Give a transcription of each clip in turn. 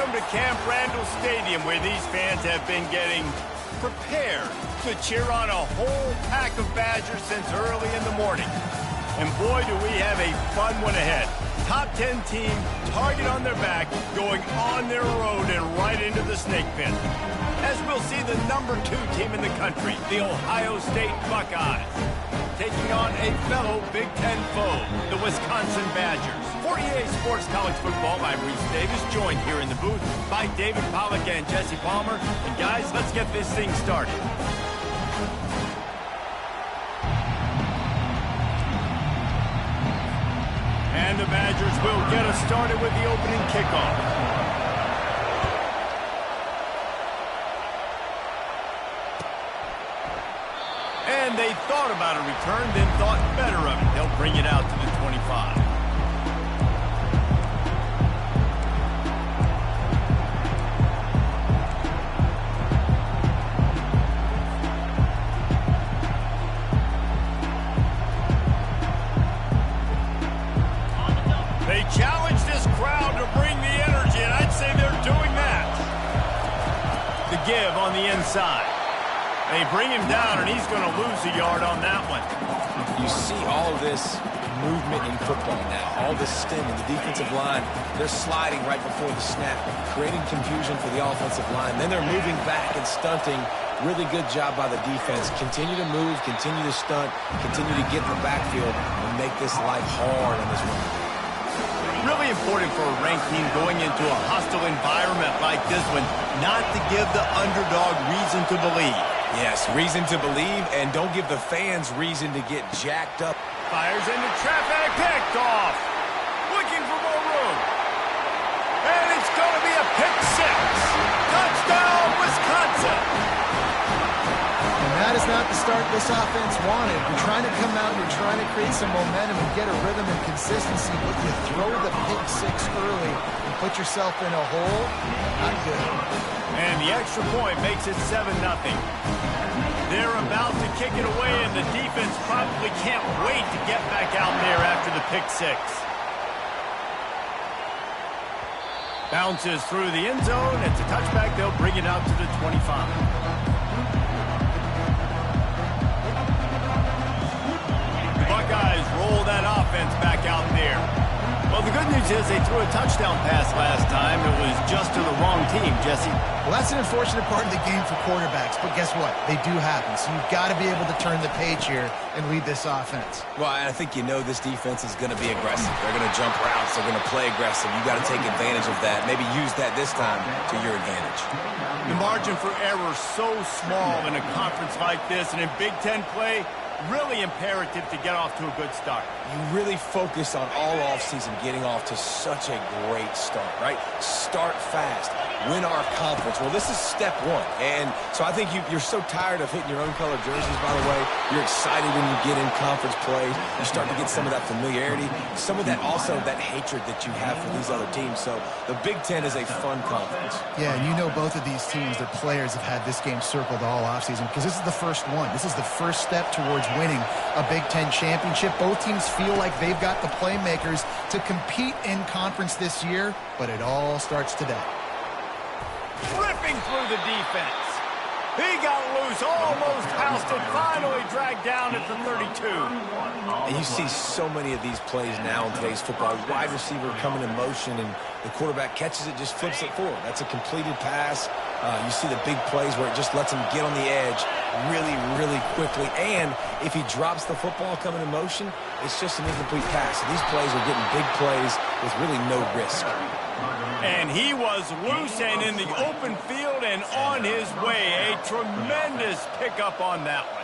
Welcome to Camp Randall Stadium, where these fans have been getting prepared to cheer on a whole pack of Badgers since early in the morning. And boy, do we have a fun one ahead. Top 10 team, target on their back, going on their road and right into the snake pit. As we'll see the number 2 team in the country, the Ohio State Buckeyes, taking on a fellow Big Ten foe, the Wisconsin Badgers. For EA Sports College Football, I'm Reese Davis, joined here in the booth by David Pollack and Jesse Palmer. And guys, let's get this thing started. And the Badgers will get us started with the opening kickoff. And they thought about a return, then thought better of it. They'll bring it out to the 25. They challenge this crowd to bring the energy, and I'd say they're doing that. The give on the inside. They bring him down, and he's going to lose a yard on that one. You see all this movement in football now, all this stemming. The defensive line, they're sliding right before the snap, creating confusion for the offensive line. Then they're moving back and stunting. Really good job by the defense. Continue to move, continue to stunt, continue to get in the backfield, and make this life hard on this run. Really important for a ranked team going into a hostile environment like this one, not to give the underdog reason to believe. Yes, reason to believe, and don't give the fans reason to get jacked up. Fires into traffic, picked off. Looking for more room. And it's going to be a pick 6. Touchdown, Wisconsin. And that is not the start this offense wanted. You're trying to come out, you're trying to create some momentum and get a rhythm and consistency, but you throw the pick 6 early and put yourself in a hole. Not good. And the extra point makes it 7-0. They're about to kick it away, and the defense probably can't wait to get back out there after the pick 6. Bounces through the end zone. It's a touchback. They'll bring it out to the 25. The Buckeyes roll that offense back out there. Well, the good news is they threw a touchdown pass last time. It was just to the wrong team, Jesse. Well, that's an unfortunate part of the game for quarterbacks, but guess what? They do happen, so you've got to be able to turn the page here and lead this offense. Well, I think you know this defense is going to be aggressive. They're going to jump routes. They're going to play aggressive. You've got to take advantage of that. Maybe use that this time to your advantage. The margin for error so small in a conference like this, and in Big Ten play, really imperative to get off to a good start. You really focus on all offseason getting off to such a great start, right? Start fast. Win our conference. Well, this is step 1. And so I think you're so tired of hitting your own color jerseys, by the way. You're excited when you get in conference play. You start to get some of that familiarity, some of that also that hatred that you have for these other teams. So the Big Ten is a fun conference. Yeah, and you know both of these teams, their players have had this game circled all offseason because this is the first one. This is the first step towards winning a Big Ten championship. Both teams feel like they've got the playmakers to compete in conference this year, but it all starts today. Ripping through the defense. He got loose, almost housed it, finally dragged down at the 32. And you see so many of these plays now in today's football. Wide receiver coming in motion, and the quarterback catches it, just flips it forward. That's a completed pass. You see the big plays where it just lets him get on the edge really, really quickly. And if he drops the football coming in motion, it's just an incomplete pass. So these plays are getting big plays with really no risk. And he was loose and in the open field and on his way. A tremendous pickup on that one.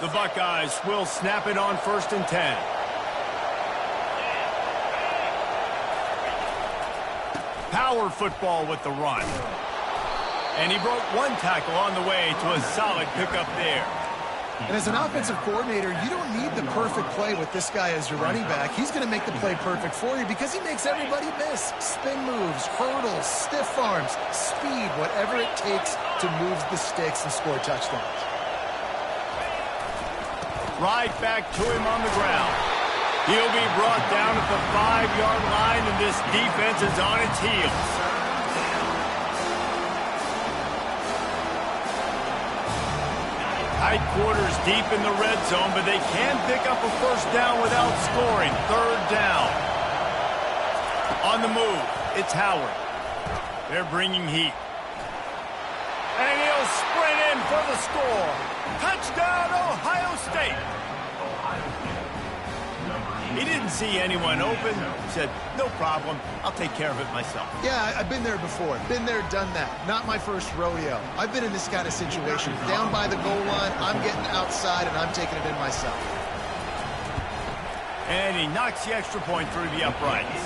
The Buckeyes will snap it on 1st and 10. Power football with the run. And he broke one tackle on the way to a solid pickup there. And as an offensive coordinator, you don't need the perfect play with this guy as your running back. He's going to make the play perfect for you because he makes everybody miss. Spin moves, hurdles, stiff arms, speed, whatever it takes to move the sticks and score touchdowns. Right back to him on the ground. He'll be brought down at the 5-yard line, and this defense is on its heels. Tight quarters deep in the red zone, but they can pick up a first down without scoring. Third down. On the move, it's Howard. They're bringing heat. And he'll sprint in for the score. Touchdown, Ohio State. He didn't see anyone open. He said, no problem. I'll take care of it myself. Yeah, I've been there before. Been there, done that. Not my first rodeo. I've been in this kind of situation. Down by the goal line, I'm getting outside, and I'm taking it in myself. And he knocks the extra point through the uprights.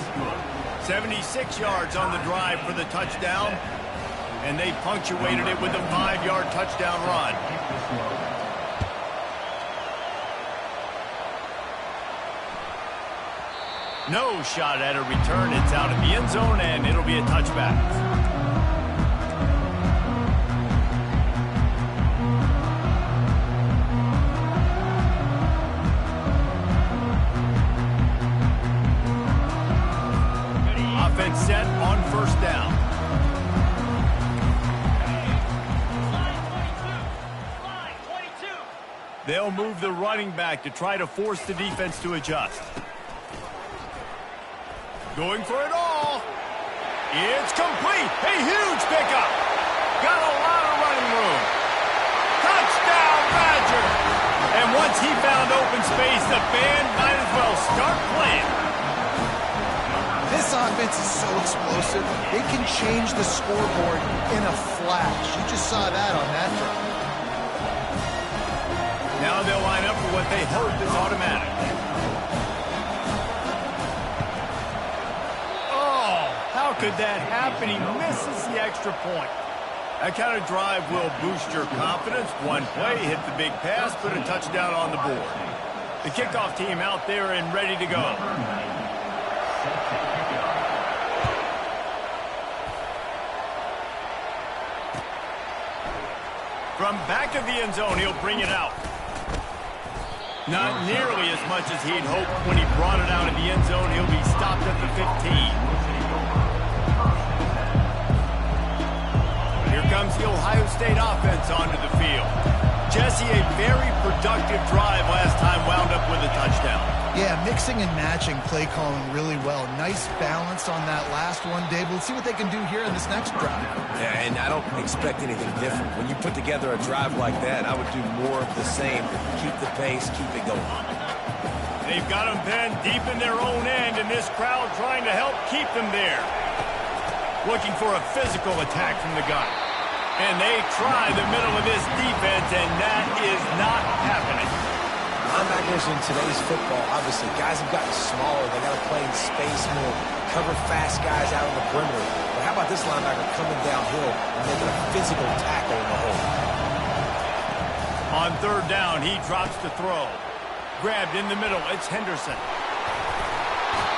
76 yards on the drive for the touchdown. And they punctuated it with a 5-yard touchdown run. No shot at a return. It's out of the end zone, and it'll be a touchback. Offense set on first down. They'll move the running back to try to force the defense to adjust. Going for it all. It's complete. A huge pickup. Got a lot of running room. Touchdown, Badger. And once he found open space, the band might as well start playing. This offense is so explosive, they can change the scoreboard in a flash. You just saw that on that drive. Now they'll line up for what they hope is automatic. How could that happen? He misses the extra point. That kind of drive will boost your confidence. One play, hit the big pass, put a touchdown on the board. The kickoff team out there and ready to go. From back of the end zone, he'll bring it out. Not nearly as much as he'd hoped when he brought it out of the end zone. He'll be stopped at the 15. Comes the Ohio State offense onto the field. Jesse, a very productive drive last time, wound up with a touchdown. Yeah, mixing and matching play calling really well. Nice balance on that last one, Dave. Let's see what they can do here in this next drive. Yeah, and I don't expect anything different. When you put together a drive like that, I would do more of the same. Keep the pace, keep it going. They've got them pinned deep in their own end, and this crowd trying to help keep them there. Looking for a physical attack from the guy. And they try the middle of this defense, and that is not happening. Linebackers in today's football, obviously, guys have gotten smaller. They got to play in space more, cover fast guys out on the perimeter. But how about this linebacker coming downhill and making a physical tackle in the hole? On third down, he drops to throw. Grabbed in the middle, it's Henderson.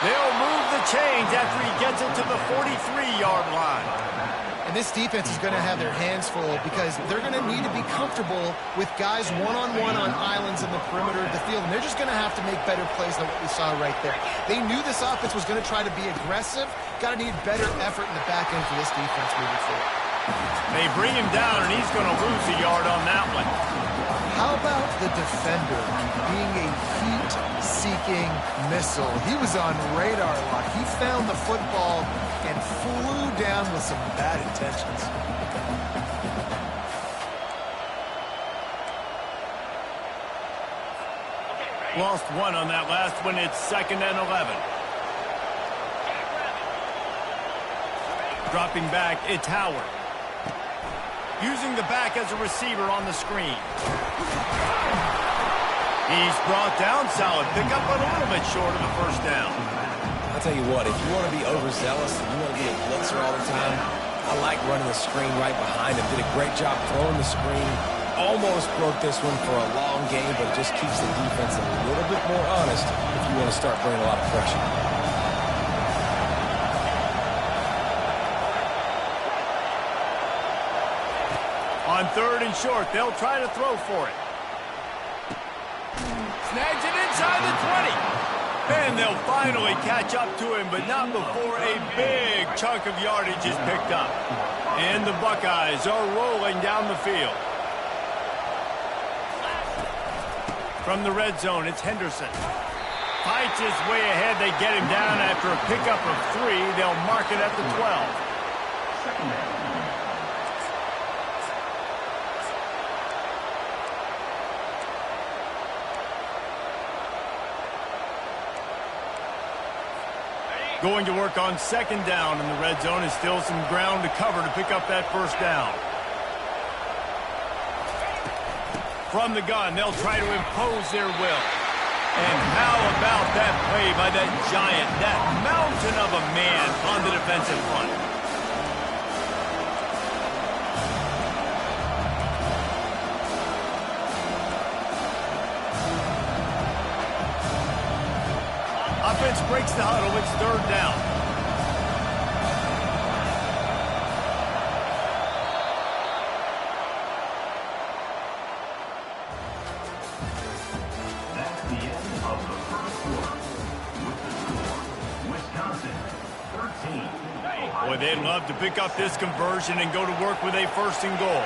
They'll move the chains after he gets it to the 43-yard line. And this defense is going to have their hands full because they're going to need to be comfortable with guys one-on-one on islands in the perimeter of the field. And they're just going to have to make better plays than what we saw right there. They knew this offense was going to try to be aggressive. Got to need better effort in the back end for this defense moving forward. They bring him down, and he's going to lose a yard on that one. How about the defender being a heat-seeking missile? He was on radar lock. He found the football and flew down with some bad intentions. Lost one on that last one. It's 2nd and 11. Dropping back, it's Howard. Using the back as a receiver on the screen. He's brought down, solid pickup, but a little bit short of the first down. I'll tell you what, if you want to be overzealous and you want to be a blitzer all the time, I like running the screen right behind him. Did a great job throwing the screen. Almost broke this one for a long game, but it just keeps the defense a little bit more honest if you want to start bringing a lot of pressure. On 3rd and short, they'll try to throw for it. Snags it inside the 20. And they'll finally catch up to him, but not before a big chunk of yardage is picked up. And the Buckeyes are rolling down the field. From the red zone, it's Henderson. Fights his way ahead. They get him down after a pickup of 3. They'll mark it at the 12. Second down. Going to work on second down in the red zone. Is still some ground to cover to pick up that first down. From the gun, they'll try to impose their will. And how about that play by that giant, that mountain of a man on the defensive front? Offense breaks the huddle. It's third down. That's the end of the first quarter. With the score, Wisconsin 13. Boy, they'd love to pick up this conversion and go to work with a first and goal.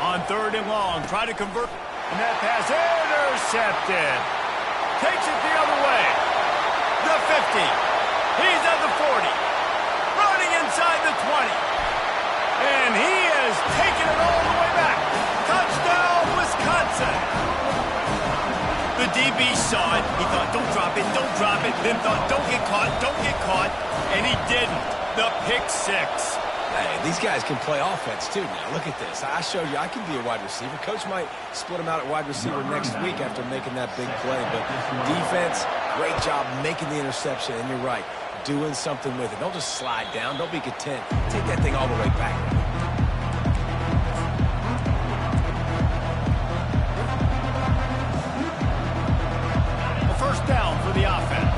On third and long, try to convert. And that pass intercepted. Takes it the other way. The 50. He's at the 40. Running inside the 20. And he has taken it all the way back. Touchdown, Wisconsin. The DB saw it. He thought, don't drop it, don't drop it. Then thought, don't get caught, don't get caught. And he didn't. The pick 6. Hey, these guys can play offense, too, now. Look at this. I showed you I can be a wide receiver. Coach might split him out at wide receiver next week after making that big play. But defense, great job making the interception. And you're right, doing something with it. Don't just slide down. Don't be content. Take that thing all the way back. A first down for the offense.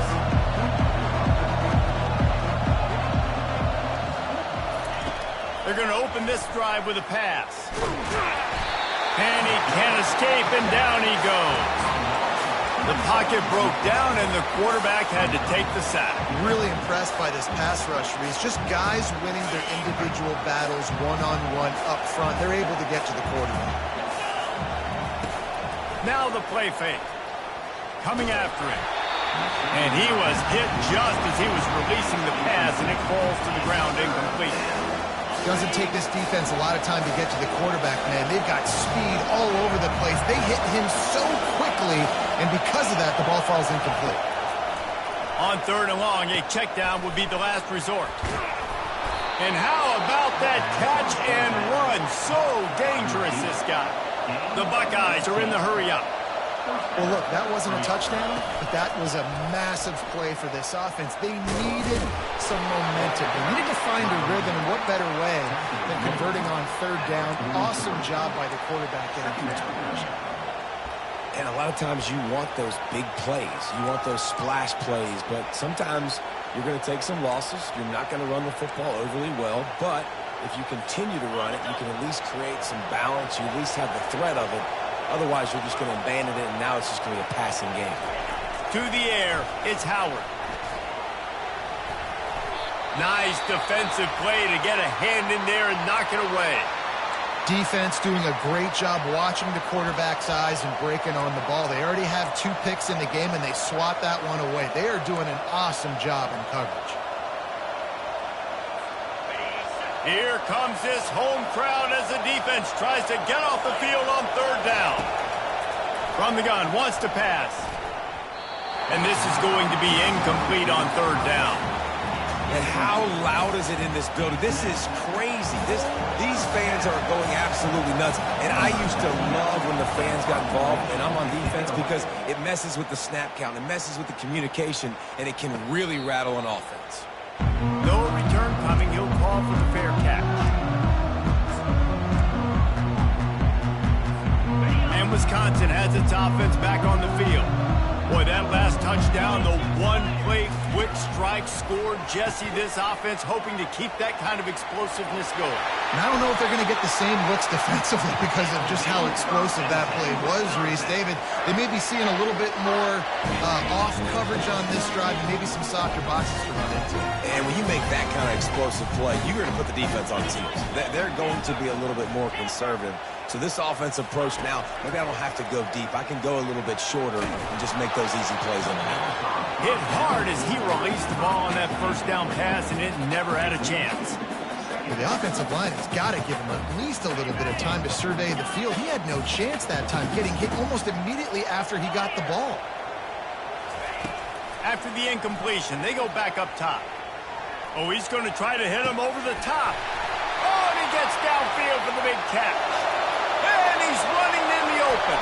They're going to open this drive with a pass. And he can't escape, and down he goes. The pocket broke down, and the quarterback had to take the sack. Really impressed by this pass rush, Reese. Just guys winning their individual battles one-on-one up front. They're able to get to the quarterback. Now the play fake. Coming after him. And he was hit just as he was releasing the pass, and it falls to the ground incomplete. Doesn't take this defense a lot of time to get to the quarterback, man. They've got speed all over the place. They hit him so quickly, and because of that, the ball falls incomplete. On third and long, a check down would be the last resort. And how about that catch and run? So dangerous, this guy. The Buckeyes are in the hurry-up. Well, look, that wasn't a touchdown, but that was a massive play for this offense. They needed some momentum. They needed to find a rhythm, and what better way than converting on third down. Awesome job by the quarterback getting through his progression. And a lot of times you want those big plays. You want those splash plays, but sometimes you're going to take some losses. You're not going to run the football overly well, but if you continue to run it, you can at least create some balance. You at least have the threat of it. Otherwise, you're just going to abandon it, and now it's just going to be a passing game. To the air, it's Howard. Nice defensive play to get a hand in there and knock it away. Defense doing a great job watching the quarterback's eyes and breaking on the ball. They already have 2 picks in the game, and they swat that one away. They are doing an awesome job in coverage. Here comes this home crowd as the defense tries to get off the field on third down. From the gun, wants to pass. And this is going to be incomplete on third down. And how loud is it in this building? This is crazy. These fans are going absolutely nuts. And I used to love when the fans got involved, and I'm on defense, because it messes with the snap count. It messes with the communication, and it can really rattle an offense. No return coming. He'll call for the fair catch. And Wisconsin has its offense back on the field. Boy, that last touchdown, the one-play quick strike scored. Jesse, this offense hoping to keep that kind of explosiveness going. And I don't know if they're going to get the same looks defensively because of just how explosive that play was, Reese. David, they may be seeing a little bit more off coverage on this drive and maybe some softer boxes to run into. And when you make that kind of explosive play, you're going to put the defense on its heels. They're going to be a little bit more conservative. So this offensive approach now, maybe I don't have to go deep. I can go a little bit shorter and just make those easy plays on the back. Hit hard as he released the ball on that first down pass, and it never had a chance. The offensive line has got to give him at least a little bit of time to survey the field. He had no chance that time, getting hit almost immediately after he got the ball. After the incompletion, they go back up top. Oh, he's going to try to hit him over the top. Oh, and he gets downfield for the big catch. And he's running in the open.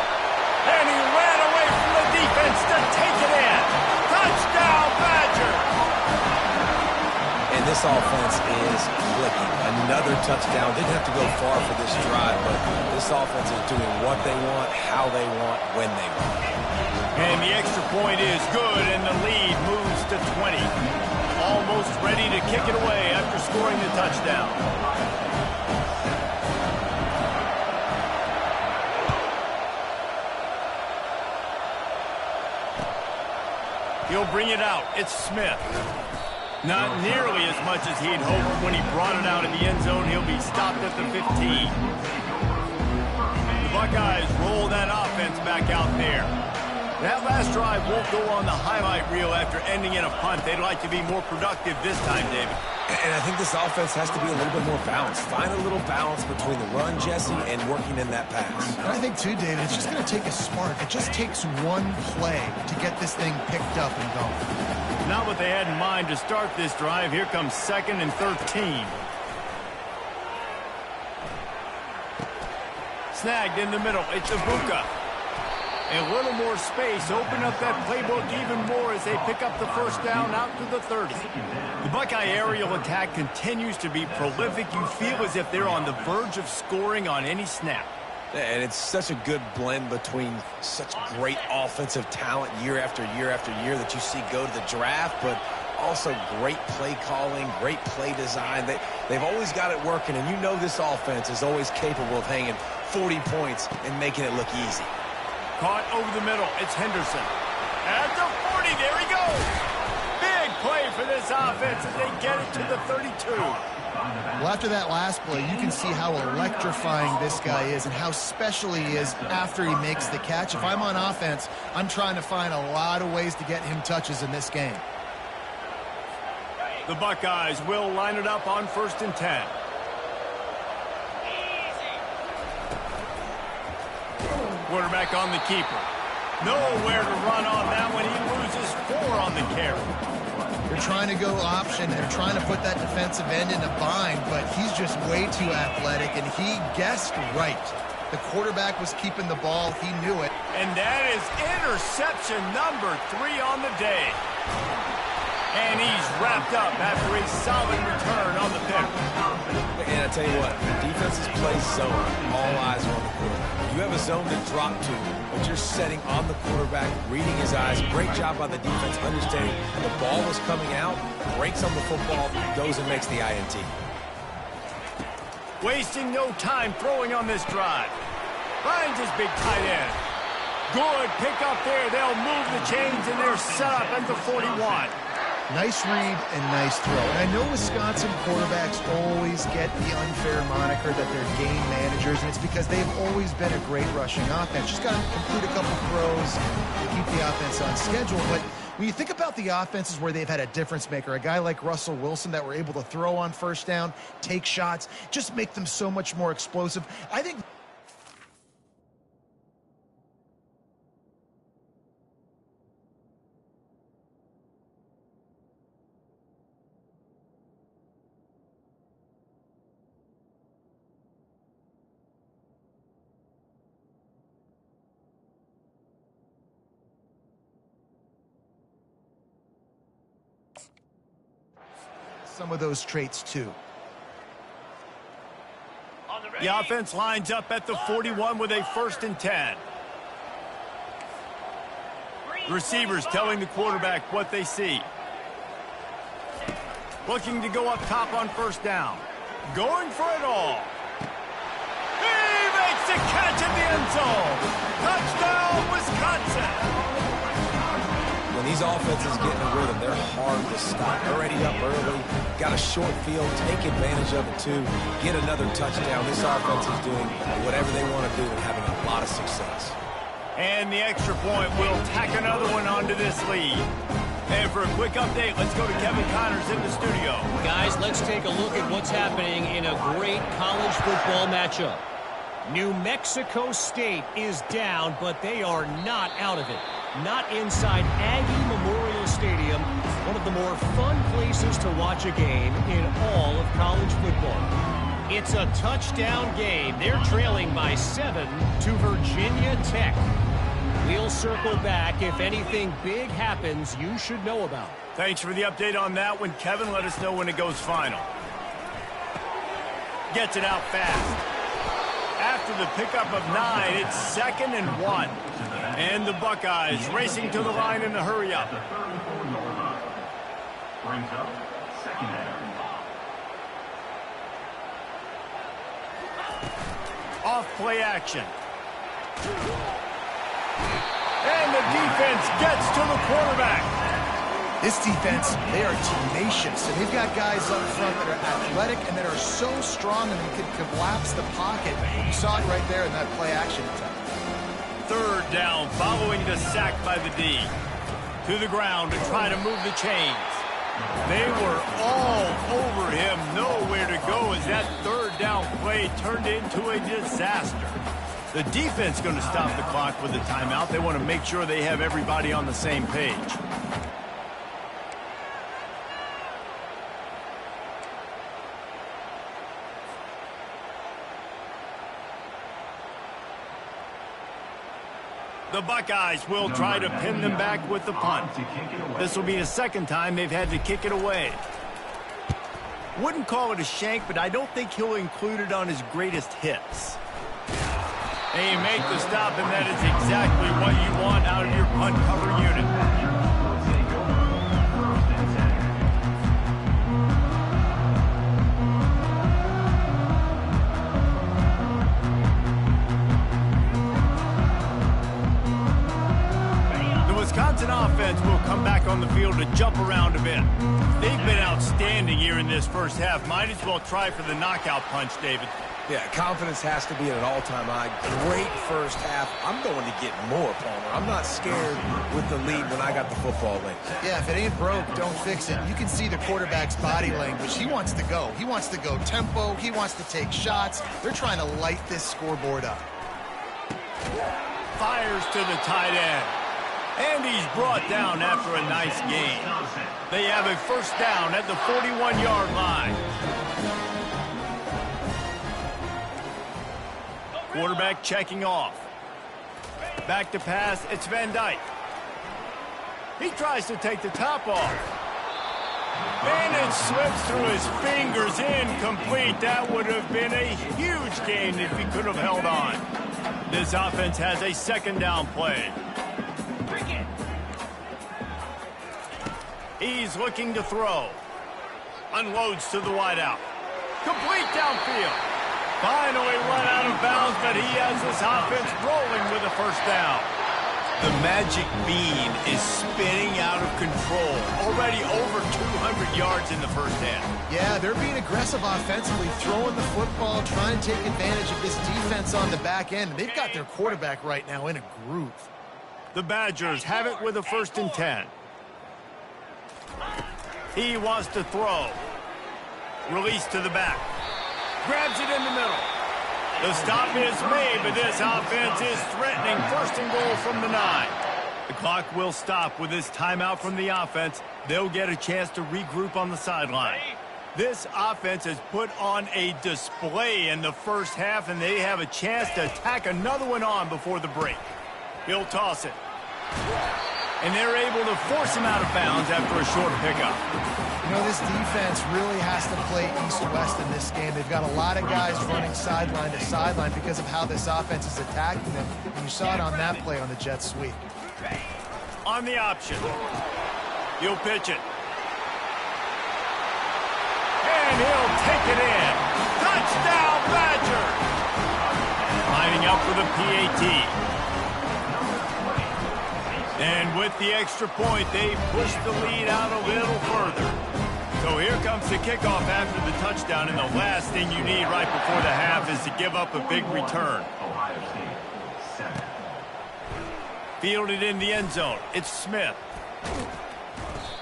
And he ran away from the defense to take it in. Touchdown, Badger! And this offense is clicking. Another touchdown. Didn't have to go far for this drive, but this offense is doing what they want, how they want, when they want. And the extra point is good, and the lead moves to 20. Almost ready to kick it away after scoring the touchdown. He'll bring it out. It's Smith. Not nearly as much as he'd hoped when he brought it out in the end zone. He'll be stopped at the 15. The Buckeyes roll that offense back out there. That last drive won't go on the highlight reel after ending in a punt. They'd like to be more productive this time, David. And I think this offense has to be a little bit more balanced. Find a little balance between the run, Jesse, and working in that pass. And I think, too, David, it's just going to take a spark. It just takes one play to get this thing picked up and going. Not what they had in mind to start this drive. Here comes 2nd and 13. Snagged in the middle. It's Ibuka. A little more space. Open up that playbook even more as they pick up the first down out to the 30. The Buckeye aerial attack continues to be prolific. You feel as if they're on the verge of scoring on any snap. And it's such a good blend between such great offensive talent year after year after year that you see go to the draft, but also great play calling, great play design. They've always got it working, and you know this offense is always capable of hanging 40 points and making it look easy. Caught over the middle. It's Henderson. At the 40, there he goes. Big play for this offense as they get it to the 32. Well, after that last play, you can see how electrifying this guy is and how special he is after he makes the catch. If I'm on offense, I'm trying to find a lot of ways to get him touches in this game. The Buckeyes will line it up on 1st and 10. Quarterback on the keeper. Nowhere to run on that one. He loses 4 on the carry. They're trying to go option. They're trying to put that defensive end in a bind, but he's just way too athletic, and he guessed right. The quarterback was keeping the ball. He knew it. And that is interception number 3 on the day. And he's wrapped up after a solid return on the pick. And I tell you what, defenses play zone. All eyes are on the quarterback. You have a zone to drop to, but you're setting on the quarterback, reading his eyes. Great job by the defense, understanding the ball was coming out, breaks on the football, goes and makes the INT. Wasting no time throwing on this drive. Finds his big tight end. Good pick up there. They'll move the chains, and they're set up at the 41. Nice read and nice throw. And I know Wisconsin quarterbacks always get the unfair moniker that they're game managers, and it's because they've always been a great rushing offense. Just got to complete a couple throws to keep the offense on schedule. But when you think about the offenses where they've had a difference maker, a guy like Russell Wilson that were able to throw on first down, take shots, just make them so much more explosive, I think some of those traits too. The offense lines up at the 41 with a 1st and 10. Receivers telling the quarterback what they see. Looking to go up top on first down. going for it all. He makes the catch in the end zone. Touchdown, Wisconsin. When these offenses get in a rhythm, they're hard to stop. Already up early, got a short field, take advantage of it too, get another touchdown. This offense is doing whatever they want to do and having a lot of success. And the extra point will tack another one onto this lead. And for a quick update, let's go to Kevin Connors in the studio. Guys, let's take a look at what's happening in a great college football matchup. New Mexico State is down, but they are not out of it. Not inside Aggie Memorial Stadium, one of the more fun places to watch a game in all of college football. It's a touchdown game. They're trailing by 7 to Virginia Tech. We'll circle back if anything big happens you should know about. Thanks for the update on that one, Kevin. Let us know when it goes final. Gets it out fast. After the pickup of 9, it's 2nd and 1. And the Buckeyes racing to the line in a hurry up. Brings up 2nd down. Off play action. And the defense gets to the quarterback. This defense, they are tenacious, and they've got guys up front that are athletic and that are so strong and they can collapse the pocket. You saw it right there in that play action attempt. 3rd down following the sack by the D. To the ground to try to move the chains. They were all over him, nowhere to go as that 3rd down play turned into a disaster. The defense going to stop the clock with a timeout. They want to make sure they have everybody on the same page. The Buckeyes will try to pin them back with the punt. This will be the 2nd time they've had to kick it away. Wouldn't call it a shank, but I don't think he'll include it on his greatest hits. And you make the stop, and that is exactly what you want out of your punt cover unit. Wisconsin offense will come back on the field to jump around a bit. They've been outstanding here in this first half. Might as well try for the knockout punch, David. Yeah, confidence has to be at an all-time high. Great first half. I'm going to get more, Palmer. I'm not scared with the lead when I got the football late. Yeah, if it ain't broke, don't fix it. You can see the quarterback's body language. He wants to go. He wants to go tempo. He wants to take shots. They're trying to light this scoreboard up. Fires to the tight end. And he's brought down after a nice gain. They have a 1st down at the 41-yard line. Quarterback checking off. Back to pass, it's Van Dyke. He tries to take the top off. And it slips through his fingers, incomplete. That would have been a huge gain if he could have held on. This offense has a 2nd down play. He's looking to throw. Unloads to the wideout. Complete downfield. Finally run out of bounds, but he has this offense rolling with a 1st down. The magic bean is spinning out of control. Already over 200 yards in the first half. Yeah, they're being aggressive offensively, throwing the football, trying to take advantage of this defense on the back end. They've got their quarterback right now in a groove. The Badgers have it with a 1st and 10. He wants to throw. Release to the back. Grabs it in the middle. The stop is made, but this offense is threatening 1st and goal from the 9. The clock will stop with this timeout from the offense. They'll get a chance to regroup on the sideline. This offense has put on a display in the first half, and they have a chance to tack another one on before the break. He'll toss it. And they're able to force him out of bounds after a short pickup. You know, this defense really has to play east-west in this game. They've got a lot of guys running sideline to sideline because of how this offense is attacking them. And you saw it on that play on the jet sweep. On the option. He'll pitch it. And he'll take it in. Touchdown, Badger! Lining up for the PAT. And with the extra point, they push the lead out a little further. So here comes the kickoff after the touchdown, and the last thing you need right before the half is to give up a big return. Ohio State 7. Fielded in the end zone. It's Smith.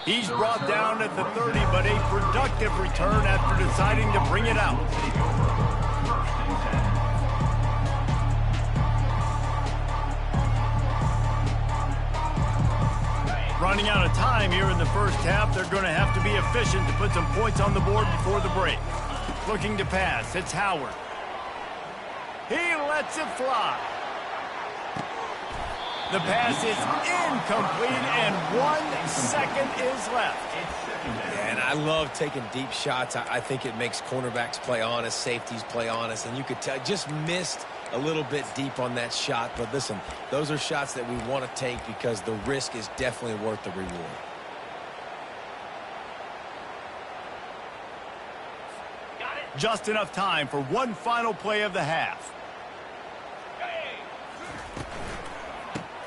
He's brought down at the 30, but a productive return after deciding to bring it out. Running out of time here in the first half, they're going to have to be efficient to put some points on the board before the break. Looking to pass, it's Howard. He lets it fly. The pass is incomplete, and 1 second is left. Yeah, and I love taking deep shots. I think it makes cornerbacks play honest, safeties play honest, and you could tell just missed a little bit deep on that shot. But listen, those are shots that we want to take because the risk is definitely worth the reward. Just enough time for one final play of the half.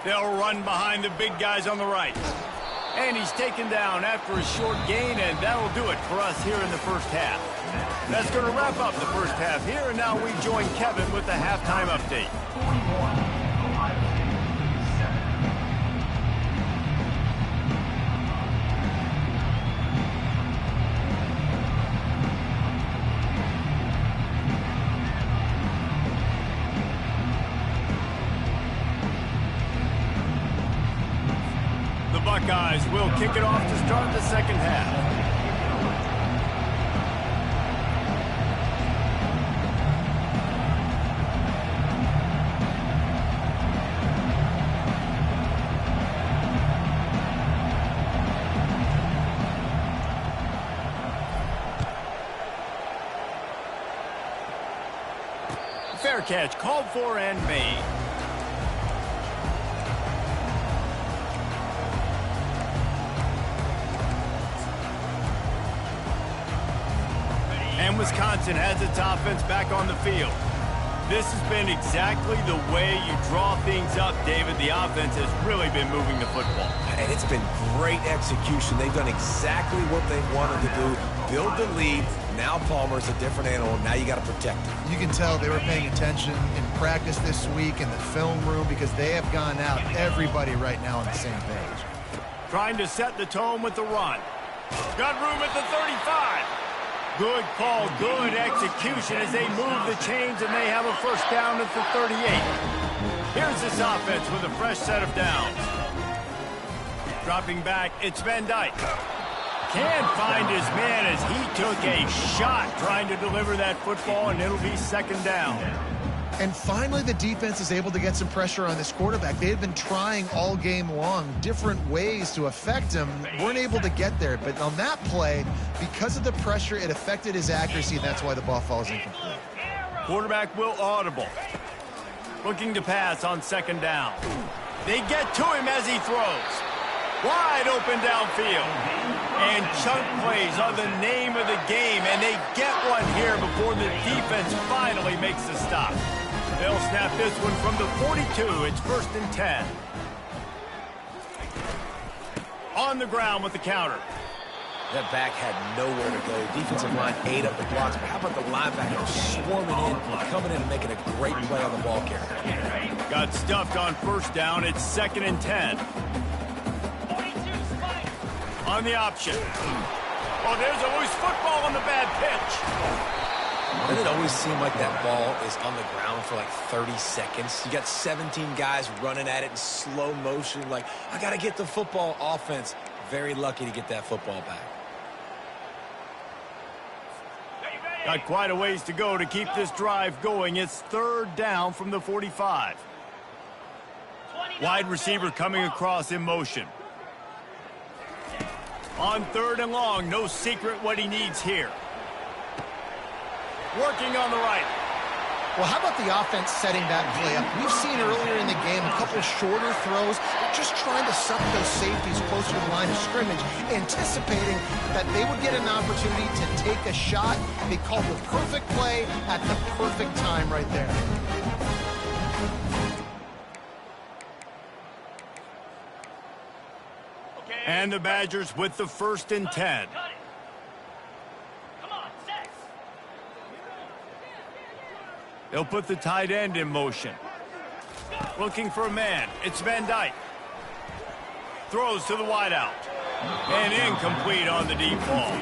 They'll run behind the big guys on the right. And he's taken down after a short gain, and that'll do it for us here in the first half. That's going to wrap up the first half here, and now we join Kevin with the halftime update. 41, Ohio State 7. The Buckeyes will kick it off to start the second half. Fair catch called for and made. And Wisconsin has its offense back on the field. This has been exactly the way you draw things up, David. The offense has really been moving the football. And it's been great execution. They've done exactly what they wanted to do. Build the lead. Now Palmer's a different animal. Now you got to protect him. You can tell they were paying attention in practice this week in the film room because they have gone out, everybody right now on the same page. Trying to set the tone with the run. Got room at the 35. Good call, good execution as they move the chains and they have a first down at the 38. Here's this offense with a fresh set of downs. Dropping back, it's Van Dyke. Can't find his man as he took a shot trying to deliver that football, and it'll be second down. And finally, the defense is able to get some pressure on this quarterback. They had been trying all game long different ways to affect him. Weren't able to get there. But on that play, because of the pressure, it affected his accuracy, and that's why the ball falls incomplete. Quarterback will audible. Looking to pass on second down. They get to him as he throws. Wide open downfield. And chunk plays are the name of the game, and they get one here before the defense finally makes the stop. They'll snap this one from the 42. It's 1st and 10. On the ground with the counter. That back had nowhere to go. Defensive line ate up the blocks, but how about the linebacker swarming in, coming in and making a great play on the ball carrier. Got stuffed on first down. It's 2nd and 10. On the option. Oh, there's a loose football on the bad pitch. Doesn't it always seem like that ball is on the ground for like 30 seconds? You got 17 guys running at it in slow motion. Like, I got to get the football. Offense, very lucky to get that football back. Got quite a ways to go to keep this drive going. It's 3rd down from the 45. Wide receiver coming across in motion. On 3rd and long, no secret what he needs here. Working on the right. Well, how about the offense setting that play up? We've seen earlier in the game a couple shorter throws, just trying to suck those safeties closer to the line of scrimmage, anticipating that they would get an opportunity to take a shot. They called the perfect play at the perfect time right there. And the Badgers with the 1st and 10. They'll put the tight end in motion. Looking for a man. It's Van Dyke. Throws to the wideout. And incomplete on the deep ball.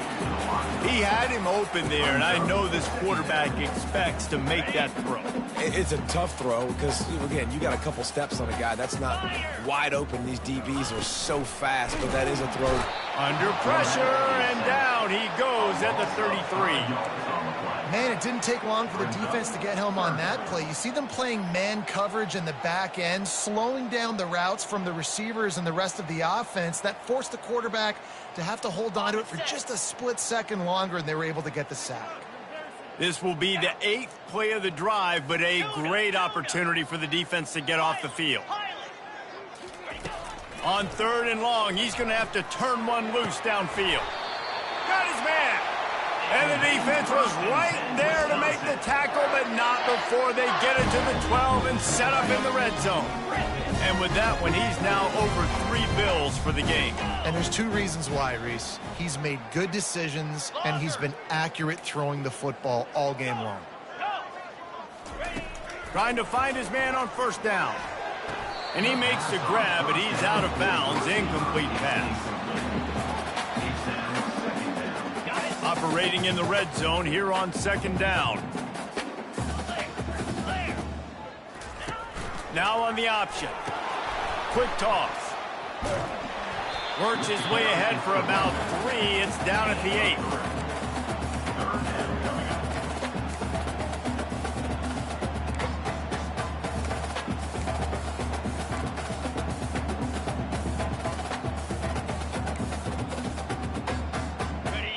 He had him open there, and I know this quarterback expects to make that throw. It's a tough throw because, again, you got a couple steps on a guy. That's not wide open. These DBs are so fast, but that is a throw. Under pressure, and down he goes at the 33. Man, it didn't take long for the defense to get home on that play. You see them playing man coverage in the back end, slowing down the routes from the receivers and the rest of the offense. That forced the quarterback to have to hold on to it for just a split second longer, and they were able to get the sack. This will be the 8th play of the drive, but a great opportunity for the defense to get off the field. On 3rd and long, he's going to have to turn one loose downfield. Got his man. And the defense was right there to make the tackle, but not before they get it to the 12 and set up in the red zone. And with that one, he's now over 3 bills for the game. And there's 2 reasons why, Reese. He's made good decisions, and he's been accurate throwing the football all game long. Trying to find his man on 1st down. And he makes the grab, but he's out of bounds. Incomplete pass. Operating in the red zone here on 2nd down. Now on the option. Quick toss. Works his way ahead for about 3. It's down at the 8.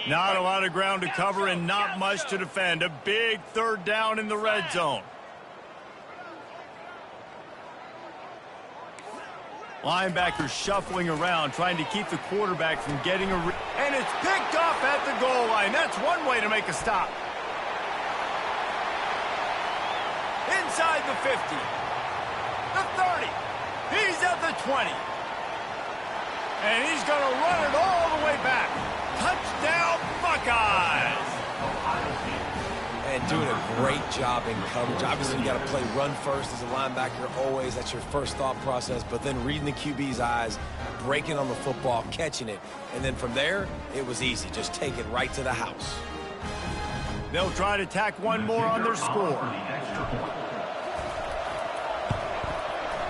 Not a lot of ground to cover and not much to defend. A big 3rd down in the red zone. Linebackers shuffling around, trying to keep the quarterback from getting and it's picked off at the goal line. That's one way to make a stop. Inside the 50. The 30. He's at the 20. And he's going to run it all the way back. Touchdown, Buckeyes! And doing a great job in coverage. Obviously, you got to play run first as a linebacker always. That's your first thought process. But then reading the QB's eyes, breaking on the football, catching it. And then from there, it was easy. Just take it right to the house. They'll try to tack one more on their score.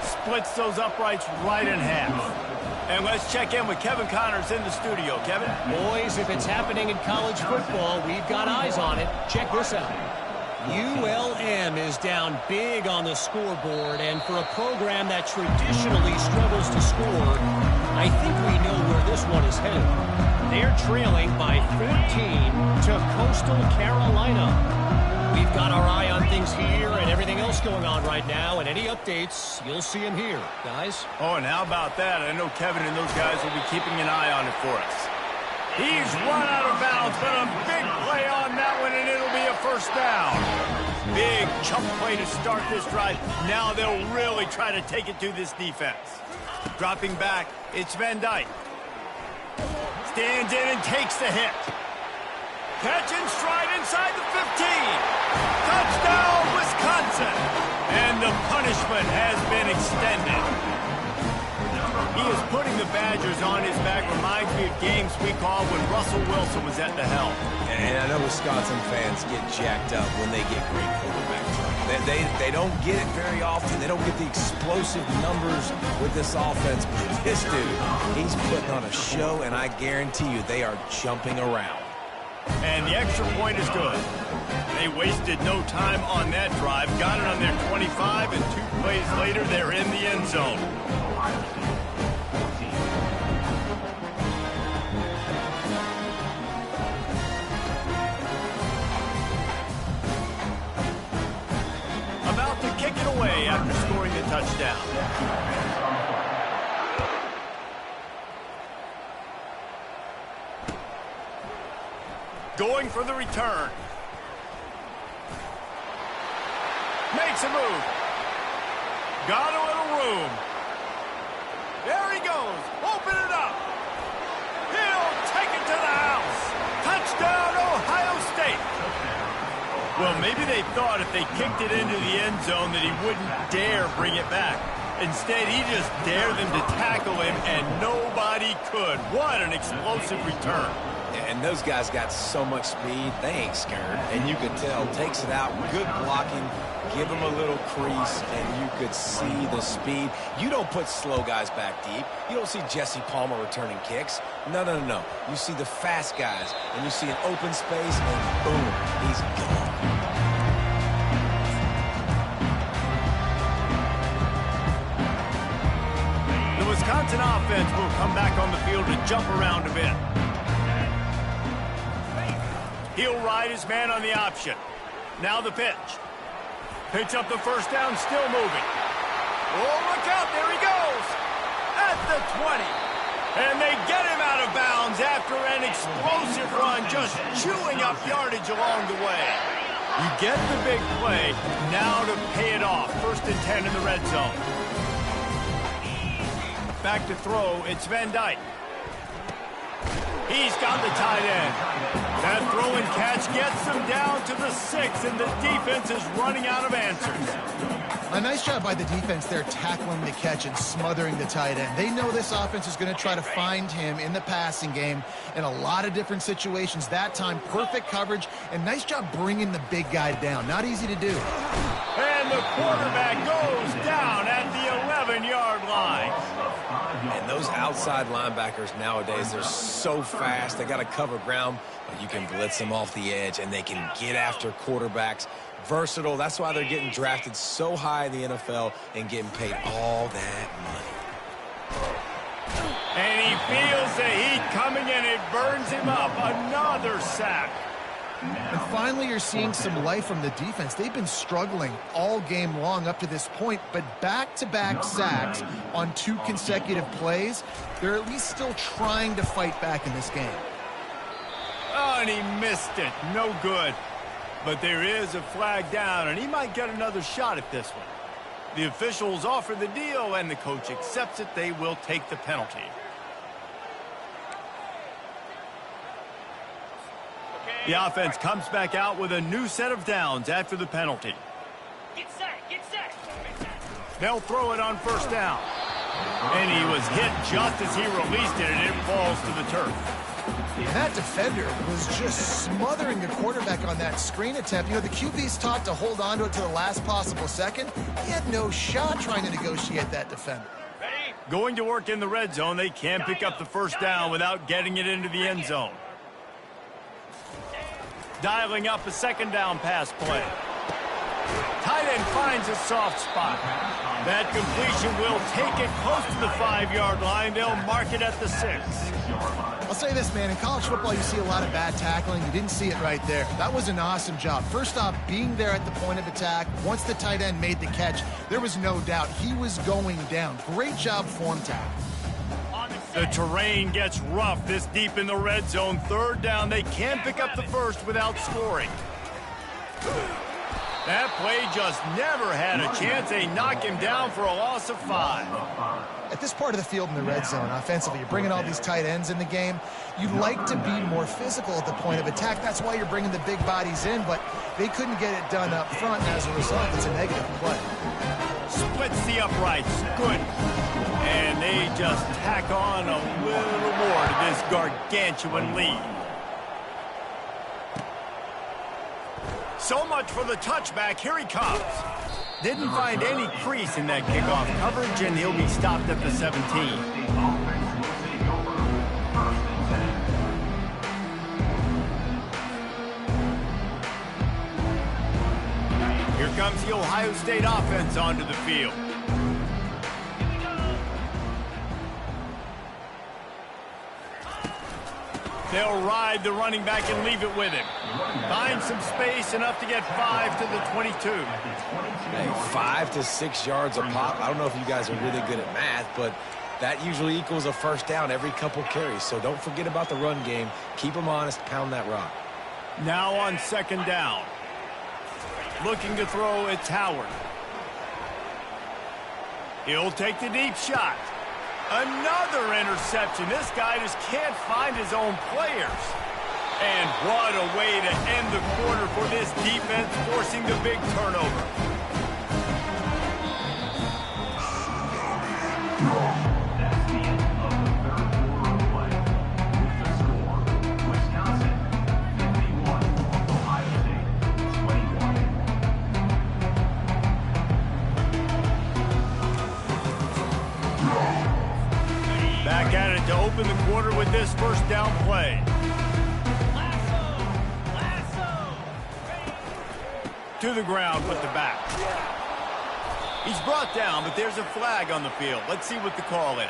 Splits those uprights right in half. And let's check in with Kevin Connors in the studio. Kevin? Boys, if it's happening in college football, we've got eyes on it. Check this out. ULM is down big on the scoreboard, and for a program that traditionally struggles to score, I think we know where this one is headed. They're trailing by 14 to Coastal Carolina. We've got our eye on things here and everything else going on right now, and any updates, you'll see them here, guys. Oh, and how about that? I know Kevin and those guys will be keeping an eye on it for us. He's run out of bounds, but a big play on that one, and it'll be a 1st down. Big chunk play to start this drive. Now they'll really try to take it to this defense. Dropping back, it's Van Dyke. Stands in and takes the hit. Catch and stride inside the 15. Touchdown, Wisconsin. And the punishment has been extended. He is putting the Badgers on his back. Reminds me of games we called when Russell Wilson was at the helm. And I know Wisconsin fans get jacked up when they get great quarterback play. They don't get it very often. They don't get the explosive numbers with this offense. But this dude, he's putting on a show, and I guarantee you they are jumping around. And the extra point is good. They wasted no time on that drive. Got it on their 25, and 2 plays later, they're in the end zone. away after scoring the touchdown. Going for the return. Makes a move. Got a little room. There he goes. Open it up. He'll take it to the house. Touchdown, Ohio State. Well, maybe they thought if they kicked it into the end zone that he wouldn't dare bring it back. Instead, he just dared them to tackle him, and nobody could. What an explosive return. And those guys got so much speed, they ain't scared. And you could tell, takes it out, good blocking, give them a little crease, and you could see the speed. You don't put slow guys back deep. You don't see Jesse Palmer returning kicks. No, no, no, no. You see the fast guys, and you see an open space, and boom, he's gone. The Wisconsin offense will come back on the field to jump around a bit. He'll ride his man on the option. Now the pitch. Pitch up the first down, still moving. Oh, look out, there he goes. At the 20. And they get him out of bounds after an explosive run, just chewing up yardage along the way. You get the big play, now to pay it off. 1st and 10 in the red zone. Back to throw, it's Van Dyke. He's got the tight end. That throw and catch gets them down to the 6, and the defense is running out of answers. A nice job by the defense there, tackling the catch and smothering the tight end. They know this offense is going to try to find him in the passing game in a lot of different situations. That time, perfect coverage, and nice job bringing the big guy down. Not easy to do. And the quarterback goes down at the 11-yard line. And those outside linebackers nowadays, they're so fast. They got to cover ground, but you can blitz them off the edge, and they can get after quarterbacks. Versatile. That's why they're getting drafted so high in the NFL and getting paid all that money. And he feels the heat coming, and it burns him up. Another sack. And finally, you're seeing some life from the defense. They've been struggling all game long up to this point, but back-to-back sacks on 2 consecutive plays, they're at least still trying to fight back in this game. Oh, and he missed it. No good. But there is a flag down, and he might get another shot at this one. The officials offer the deal, and the coach accepts it. They will take the penalty. The offense comes back out with a new set of downs after the penalty. Get set, get set. They'll throw it on 1st down. And he was hit just as he released it, and it falls to the turf. And that defender was just smothering the quarterback on that screen attempt. You know, the QB's taught to hold on to it to the last possible second. He had no shot trying to negotiate that defender. Going to work in the red zone, they can pick up the 1st down without getting it into the end zone. Dialing up a 2nd down pass play. Tight end finds a soft spot. That completion will take it close to the 5-yard line. They'll mark it at the 6. I'll say this, man. In college football, you see a lot of bad tackling. You didn't see it right there. That was an awesome job. First off, being there at the point of attack. Once the tight end made the catch, there was no doubt he was going down. Great job form tackle. The terrain gets rough this deep in the red zone. 3rd down, they can pick up the 1st without scoring. That play just never had a chance. They knock him down for a loss of 5. At this part of the field in the red zone, offensively, you're bringing all these tight ends in the game. You'd like to be more physical at the point of attack. That's why you're bringing the big bodies in, but they couldn't get it done up front, and as a result, it's a negative play. Splits the uprights. Good. And they just tack on a little more to this gargantuan lead. So much for the touchback. Here he comes. Didn't find any crease in that kickoff coverage, and he'll be stopped at the 17. Here comes the Ohio State offense onto the field. They'll ride the running back and leave it with him. Find some space, enough to get 5 to the 22. Hey, 5 to 6 yards a pop. I don't know if you guys are really good at math, but that usually equals a first down every couple carries. So don't forget about the run game. Keep them honest. Pound that rock. Now on second down. Looking to throw, it's Howard. He'll take the deep shot. Another interception. This guy just can't find his own players. And what a way to end the quarter for this defense, forcing the big turnover. That's the end of the third quarter of play. With the score, Wisconsin 51, Ohio State 21. Back at it to open the quarter with this first down play. To the ground with the back. He's brought down, but there's a flag on the field. Let's see what the call is.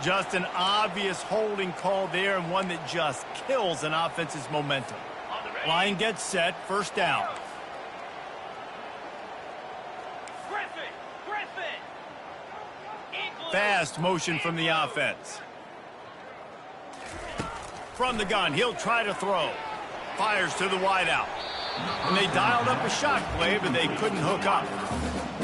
Just an obvious holding call there, and one that just kills an offense's momentum. Line gets set, first down. Fast motion from the offense. From the gun, he'll try to throw. Fires to the wideout. And they dialed up a shot play, but they couldn't hook up.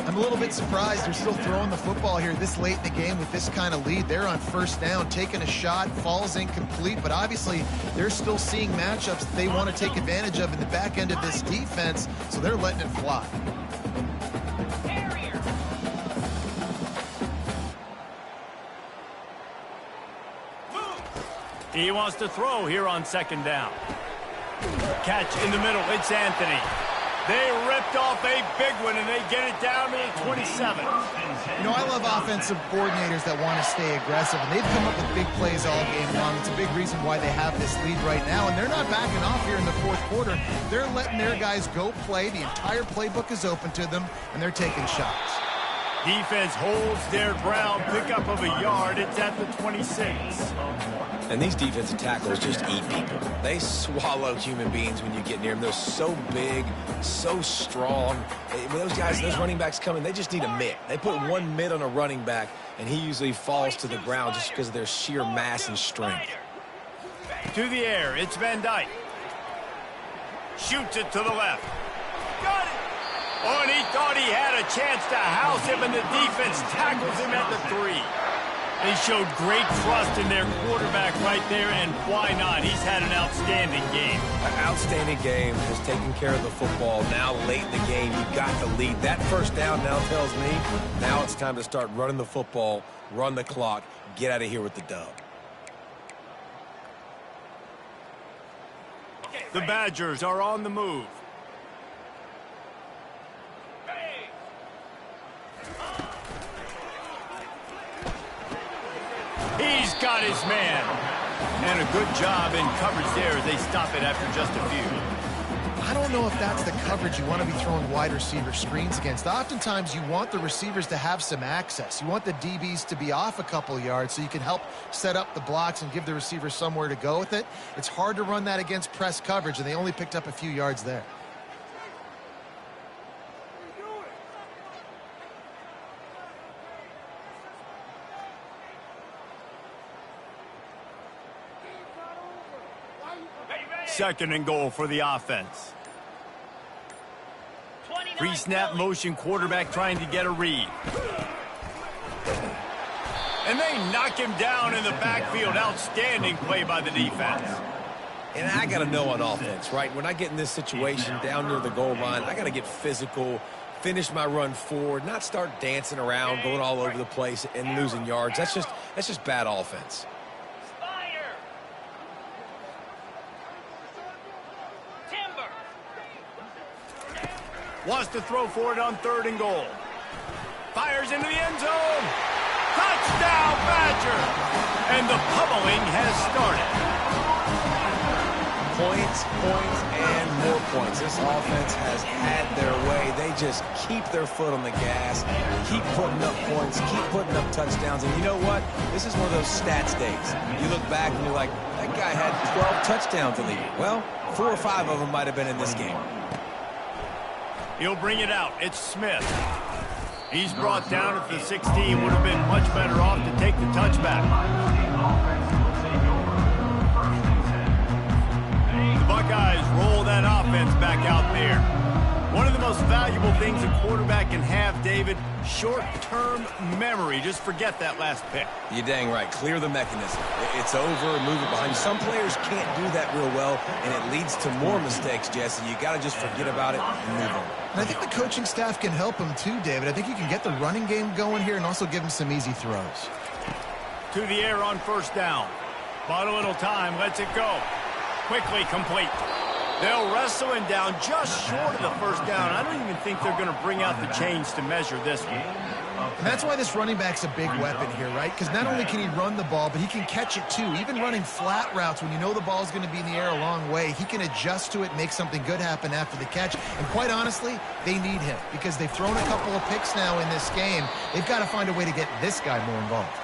I'm a little bit surprised they're still throwing the football here this late in the game with this kind of lead. They're on first down, taking a shot, falls incomplete, but obviously they're still seeing matchups that they want to take advantage of in the back end of this defense, so they're letting it fly. He wants to throw here on second down. Catch in the middle, it's Anthony. They ripped off a big one, and they get it down to the 27. You know, I love offensive coordinators that want to stay aggressive, and they've come up with big plays all game long. It's a big reason why they have this lead right now, and they're not backing off here in the fourth quarter. They're letting their guys go play. The entire playbook is open to them, and they're taking shots. Defense holds their ground, pickup of a yard. It's at the 26. And these defensive tackles just eat people. They swallow human beings when you get near them. They're so big, so strong. When those guys, those running backs come in, they just need a mitt. They put one mitt on a running back, and he usually falls to the ground just because of their sheer mass and strength. To the air, it's Van Dyke. Shoots it to the left. Got it! Oh, and he thought he had a chance to house him, and the defense tackles him at the 3. They showed great trust in their quarterback right there, and why not? He's had an outstanding game. An outstanding game, has taken care of the football. Now late in the game, you got the lead. That first down now tells me now it's time to start running the football, run the clock, get out of here with the dub. The Badgers are on the move. He's got his man. And a good job in coverage there as they stop it after just a few. I don't know if that's the coverage you want to be throwing wide receiver screens against. Oftentimes, you want the receivers to have some access. You want the DBs to be off a couple yards so you can help set up the blocks and give the receiver somewhere to go with it. It's hard to run that against press coverage, and they only picked up a few yards there. Second and goal for the offense. Pre-snap motion, quarterback trying to get a read. And they knock him down in the backfield. Outstanding play by the defense. And I got to know on offense, right? When I get in this situation down near the goal line, I got to get physical, finish my run forward, not start dancing around, going all over the place and losing yards. That's just bad offense. Wants to throw for it on third and goal. Fires into the end zone. Touchdown, Badger! And the pummeling has started. Points, points, and more points. This offense has had their way. They just keep their foot on the gas, keep putting up points, keep putting up touchdowns. And you know what? This is one of those stats days. You look back and you're like, that guy had 12 touchdowns in the year. Well, 4 or 5 of them might have been in this game. He'll bring it out. It's Smith. He's brought down at the 16. Would have been much better off to take the touchback. The Buckeyes roll that offense back out there. One of the most valuable things a quarterback can have, David, short-term memory. Just forget that last pick. You're dang right. Clear the mechanism. It's over, move it behind you. Some players can't do that real well, and it leads to more mistakes, Jesse. You got to just forget about it and move on. And I think the coaching staff can help him too, David. I think you can get the running game going here and also give him some easy throws. To the air on first down. Bought a little time. Lets it go. Quickly complete. They'll wrestle him down just short of the first down. I don't even think they're going to bring out the chains to measure this one. And that's why this running back's a big weapon here, right? Because not only can he run the ball, but he can catch it too. Even running flat routes when you know the ball's going to be in the air a long way, he can adjust to it, make something good happen after the catch. And quite honestly, they need him because they've thrown a couple of picks now in this game. They've got to find a way to get this guy more involved.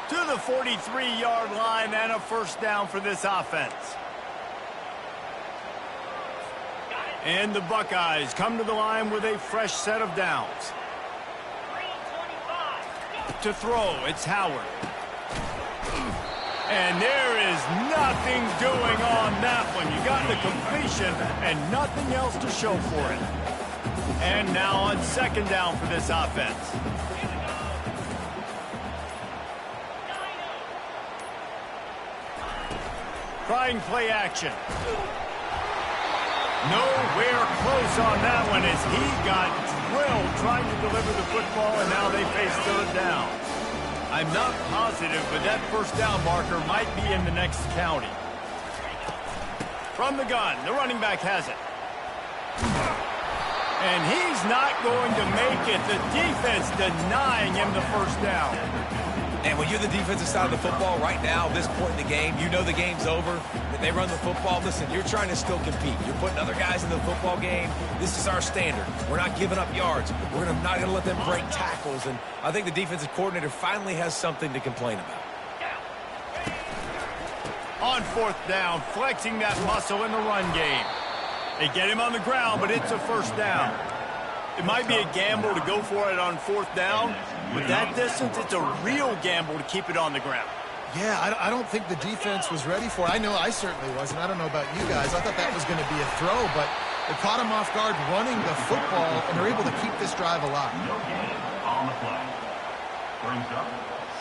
To the 43-yard line and a first down for this offense. And the Buckeyes come to the line with a fresh set of downs. To throw, it's Howard. And there is nothing doing on that one. You got the completion and nothing else to show for it. And now on second down for this offense. Trying play action. Nowhere close on that one as he got drilled trying to deliver the football, and now they face third down. I'm not positive, but that first down marker might be in the next county. From the gun, the running back has it. And he's not going to make it. The defense denying him the first down. And when you're the defensive side of the football right now, this point in the game, you know the game's over. When they run the football, listen, you're trying to still compete. You're putting other guys in the football game. This is our standard. We're not giving up yards. We're not going to let them break tackles. And I think the defensive coordinator finally has something to complain about. On fourth down, flexing that muscle in the run game. They get him on the ground, but it's a first down. It might be a gamble to go for it on fourth down. With that distance, it's a real gamble to keep it on the ground. Yeah, I don't think the defense was ready for it. I know I certainly wasn't. I don't know about you guys. I thought that was going to be a throw, but they caught him off guard running the football, and they're able to keep this drive alive. No gain on the play. Brings up